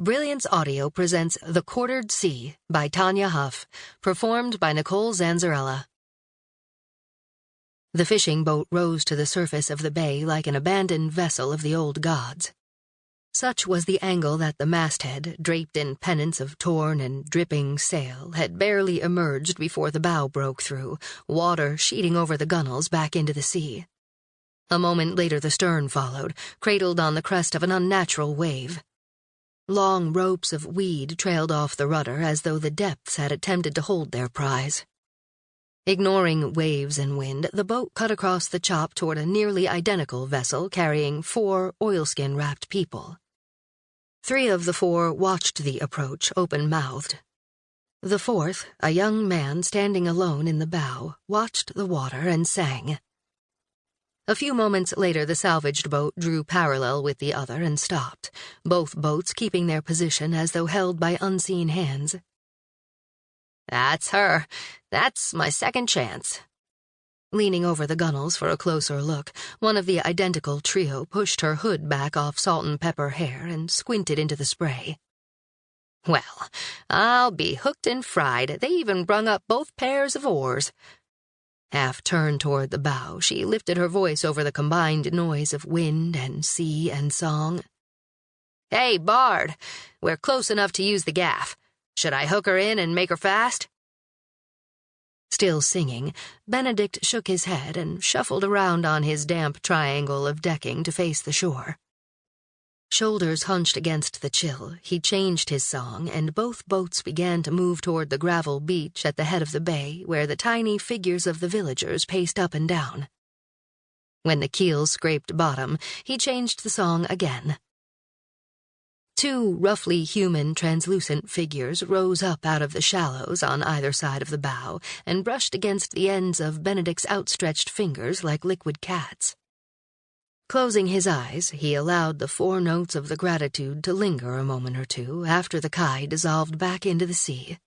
Brilliance Audio presents The Quartered Sea by Tanya Huff, performed by Nicole Zanzarella. The fishing boat rose to the surface of the bay like an abandoned vessel of the old gods. Such was the angle that the masthead, draped in pennants of torn and dripping sail, had barely emerged before the bow broke through, water sheeting over the gunwales back into the sea. A moment later the stern followed, cradled on the crest of an unnatural wave. Long ropes of weed trailed off the rudder as though the depths had attempted to hold their prize. Ignoring waves and wind, the boat cut across the chop toward a nearly identical vessel carrying 4 oilskin-wrapped people. 3 of the 4 watched the approach, open-mouthed. The 4th, a young man standing alone in the bow, watched the water and sang. A few moments later the salvaged boat drew parallel with the other and stopped, both boats keeping their position as though held by unseen hands. "That's her. That's my second chance." Leaning over the gunwales for a closer look, one of the identical trio pushed her hood back off salt and pepper hair and squinted into the spray. "Well, I'll be hooked and fried. They even brung up both pairs of oars." Half turned toward the bow, she lifted her voice over the combined noise of wind and sea and song. "Hey, Bard, we're close enough to use the gaff. Should I hook her in and make her fast?" Still singing, Benedikt shook his head and shuffled around on his damp triangle of decking to face the shore. Shoulders hunched against the chill, he changed his song, and both boats began to move toward the gravel beach at the head of the bay, where the tiny figures of the villagers paced up and down. When the keel scraped bottom, he changed the song again. 2 roughly human, translucent figures rose up out of the shallows on either side of the bow and brushed against the ends of Benedikt's outstretched fingers like liquid cats. Closing his eyes, he allowed the 4 notes of the gratitude to linger a moment or two after the kigh dissolved back into the sea.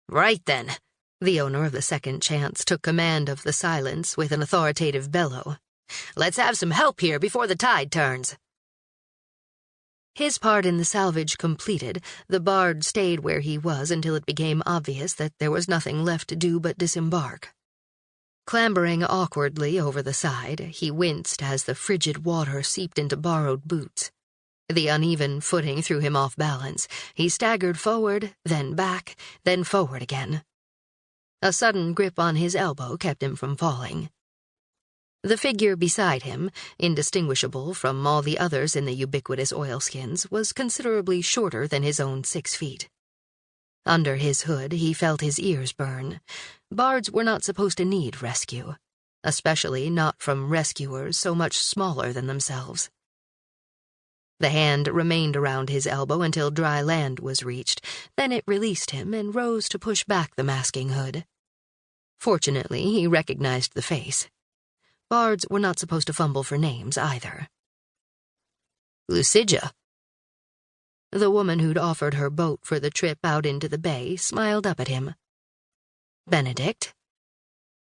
"Right then," the owner of the second chance took command of the silence with an authoritative bellow. "Let's have some help here before the tide turns." His part in the salvage completed, the bard stayed where he was until it became obvious that there was nothing left to do but disembark. Clambering awkwardly over the side, he winced as the frigid water seeped into borrowed boots. The uneven footing threw him off balance. He staggered forward, then back, then forward again. A sudden grip on his elbow kept him from falling. The figure beside him, indistinguishable from all the others in the ubiquitous oilskins, was considerably shorter than his own 6 feet. Under his hood, he felt his ears burn. Bards were not supposed to need rescue, especially not from rescuers so much smaller than themselves. The hand remained around his elbow until dry land was reached, then it released him and rose to push back the masking hood. Fortunately, he recognized the face. Bards were not supposed to fumble for names either. "Lucija." The woman who'd offered her boat for the trip out into the bay smiled up at him. "Benedikt?"